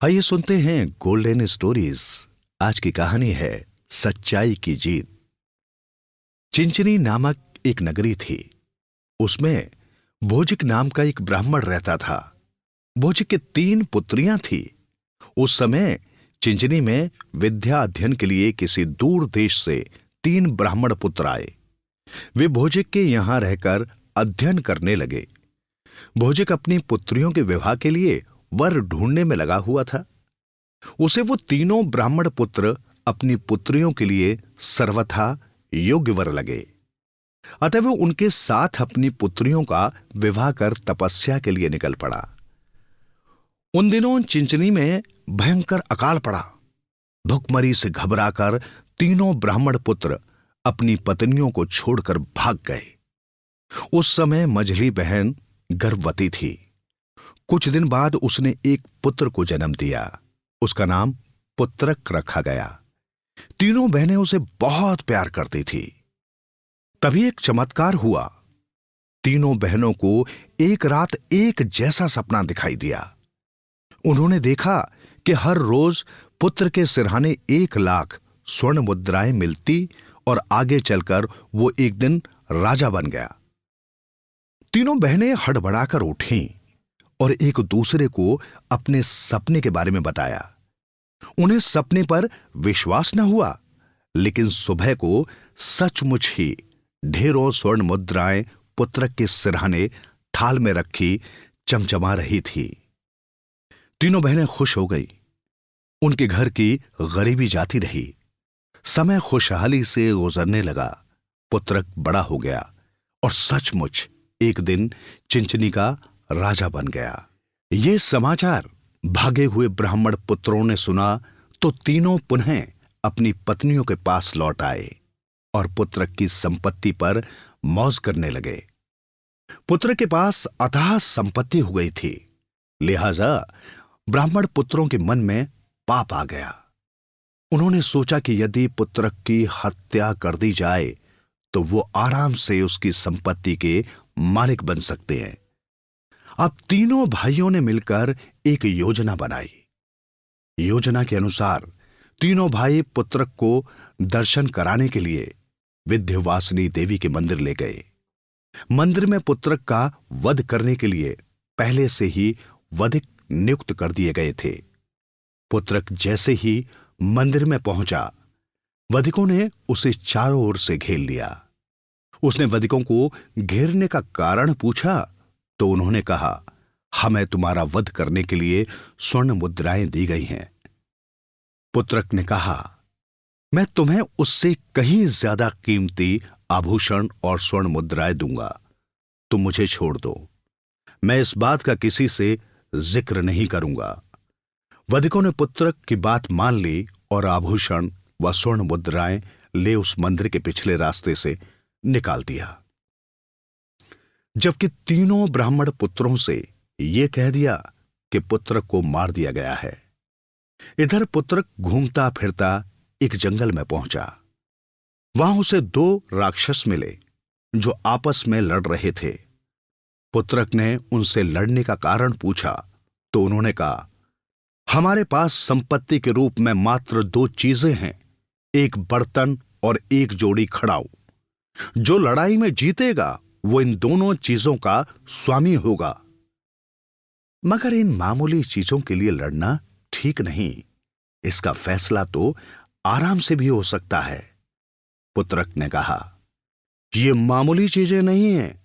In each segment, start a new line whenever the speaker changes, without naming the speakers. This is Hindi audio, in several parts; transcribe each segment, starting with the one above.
आइए सुनते हैं गोल्डन स्टोरीज। आज की कहानी है सच्चाई की जीत। चिंचनी नामक एक नगरी थी। उसमें भोजिक नाम का एक ब्राह्मण रहता था। भोजिक की 3 पुत्रियां थी। उस समय चिंचनी में विद्या अध्ययन के लिए किसी दूर देश से 3 ब्राह्मण पुत्र आए। वे भोजिक के यहां रहकर अध्ययन करने लगे। भोजिक अपनी पुत्रियों के विवाह के लिए वर ढूंढने में लगा हुआ था। उसे वो 3 ब्राह्मण पुत्र अपनी पुत्रियों के लिए सर्वथा योग्य वर लगे। अतः वो उनके साथ अपनी पुत्रियों का विवाह कर तपस्या के लिए निकल पड़ा। उन दिनों चिंचनी में भयंकर अकाल पड़ा। भुखमरी से घबराकर 3 ब्राह्मण पुत्र अपनी पत्नियों को छोड़कर भाग गए। उस समय मझली बहन गर्भवती थी। कुछ दिन बाद उसने एक पुत्र को जन्म दिया। उसका नाम पुत्रक रखा गया। 3 बहनें उसे बहुत प्यार करती थी। तभी एक चमत्कार हुआ। 3 बहनों को एक रात एक जैसा सपना दिखाई दिया। उन्होंने देखा कि हर रोज पुत्र के सिरहाने 1 लाख स्वर्ण मुद्राएं मिलती और आगे चलकर वो एक दिन राजा बन गया। 3 बहनें हड़बड़ाकर उठीं और एक दूसरे को अपने सपने के बारे में बताया। उन्हें सपने पर विश्वास न हुआ, लेकिन सुबह को सचमुच ही ढेरों स्वर्ण मुद्राएं पुत्र के सिरहाने थाल में रखी चमचमा रही थी। 3 बहनें खुश हो गई। उनके घर की गरीबी जाती रही। समय खुशहाली से गुजरने लगा। पुत्रक बड़ा हो गया और सचमुच एक दिन चिंचनी का राजा बन गया। ये समाचार भागे हुए ब्राह्मण पुत्रों ने सुना तो तीनों पुनः अपनी पत्नियों के पास लौट आए और पुत्रक की संपत्ति पर मौज करने लगे। पुत्र के पास अथाह संपत्ति हो गई थी, लिहाजा ब्राह्मण पुत्रों के मन में पाप आ गया। उन्होंने सोचा कि यदि पुत्रक की हत्या कर दी जाए तो वो आराम से उसकी संपत्ति के मालिक बन सकते हैं। अब तीनों भाइयों ने मिलकर एक योजना बनाई। योजना के अनुसार 3 भाई पुत्रक को दर्शन कराने के लिए विंध्यवासिनी देवी के मंदिर ले गए। मंदिर में पुत्रक का वध करने के लिए पहले से ही वधिक नियुक्त कर दिए गए थे। पुत्रक जैसे ही मंदिर में पहुंचा, वधिकों ने उसे चारों ओर से घेर लिया। उसने वधिकों को घेरने का कारण पूछा तो उन्होंने कहा, हमें तुम्हारा वध करने के लिए स्वर्ण मुद्राएं दी गई हैं। पुत्रक ने कहा, मैं तुम्हें उससे कहीं ज्यादा कीमती आभूषण और स्वर्ण मुद्राएं दूंगा। तुम मुझे छोड़ दो। मैं इस बात का किसी से जिक्र नहीं करूंगा। वधिकों ने पुत्रक की बात मान ली और आभूषण व स्वर्ण मुद्राएं ले उस मंदिर के पिछले रास्ते से निकाल दिया। जबकि 3 ब्राह्मण पुत्रों से यह कह दिया कि पुत्रक को मार दिया गया है। इधर पुत्रक घूमता फिरता एक जंगल में पहुंचा। वहां उसे 2 राक्षस मिले जो आपस में लड़ रहे थे। पुत्रक ने उनसे लड़ने का कारण पूछा तो उन्होंने कहा, हमारे पास संपत्ति के रूप में मात्र 2 चीजें हैं, एक बर्तन और एक जोड़ी खड़ाऊ। जो लड़ाई में जीतेगा वो इन दोनों चीजों का स्वामी होगा। मगर इन मामूली चीजों के लिए लड़ना ठीक नहीं। इसका फैसला तो आराम से भी हो सकता है। पुत्रक ने कहा, ये मामूली चीजें नहीं हैं,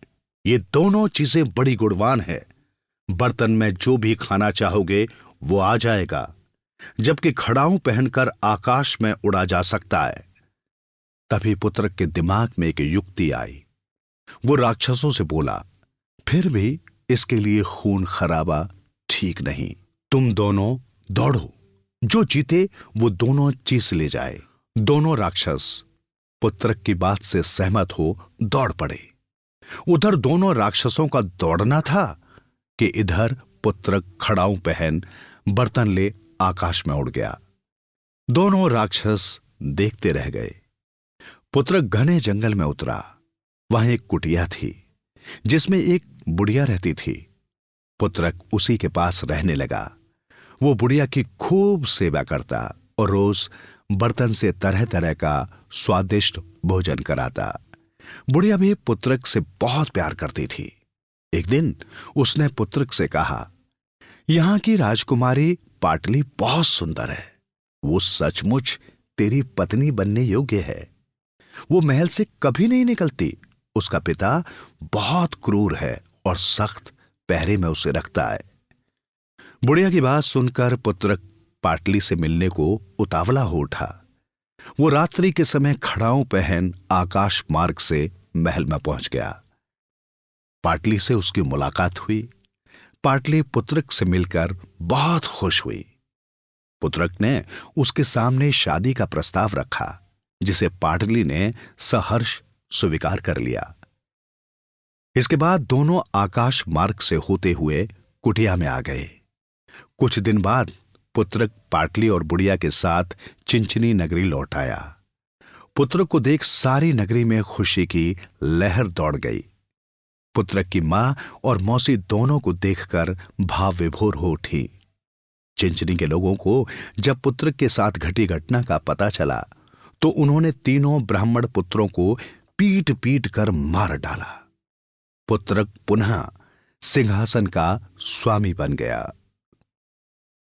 ये दोनों चीजें बड़ी गुणवान है। बर्तन में जो भी खाना चाहोगे वो आ जाएगा, जबकि खड़ाऊ पहनकर आकाश में उड़ा जा सकता है। तभी पुत्रक के दिमाग में एक युक्ति आई। वो राक्षसों से बोला, फिर भी इसके लिए खून खराबा ठीक नहीं। तुम दोनों दौड़ो, जो जीते वो दोनों चीज ले जाए। दोनों राक्षस पुत्रक की बात से सहमत हो दौड़ पड़े। उधर दोनों राक्षसों का दौड़ना था कि इधर पुत्रक खड़ाऊ पहन बर्तन ले आकाश में उड़ गया। दोनों राक्षस देखते रह गए। पुत्रक घने जंगल में उतरा। वहां एक कुटिया थी जिसमें एक बुढ़िया रहती थी। पुत्रक उसी के पास रहने लगा। वो बुढ़िया की खूब सेवा करता और रोज बर्तन से तरह तरह का स्वादिष्ट भोजन कराता। बुढ़िया भी पुत्रक से बहुत प्यार करती थी। एक दिन उसने पुत्रक से कहा, यहां की राजकुमारी पाटली बहुत सुंदर है। वो सचमुच तेरी पत्नी बनने योग्य है। वो महल से कभी नहीं निकलती। उसका पिता बहुत क्रूर है और सख्त पहरे में उसे रखता है। बुढ़िया की बात सुनकर पुत्रक पाटली से मिलने को उतावला हो उठा। वो रात्रि के समय खड़ाऊ पहन आकाश मार्ग से महल में पहुंच गया। पाटली से उसकी मुलाकात हुई। पाटली पुत्रक से मिलकर बहुत खुश हुई। पुत्रक ने उसके सामने शादी का प्रस्ताव रखा, जिसे पाटली ने सहर्ष स्वीकार कर लिया। इसके बाद दोनों आकाश मार्ग से होते हुए कुटिया में आ गए। कुछ दिन बाद पुत्रक पाटली और बुढ़िया के साथ चिंचनी नगरी लौट आया। पुत्रक को देख सारी नगरी में खुशी की लहर दौड़ गई। पुत्रक की मां और मौसी दोनों को देखकर भाव विभोर हो उठी। चिंचनी के लोगों को जब पुत्रक के साथ घटी घटना का पता चला तो उन्होंने तीनों ब्राह्मण पुत्रों को पीट पीट कर मार डाला। पुत्रक पुनः सिंहासन का स्वामी बन गया।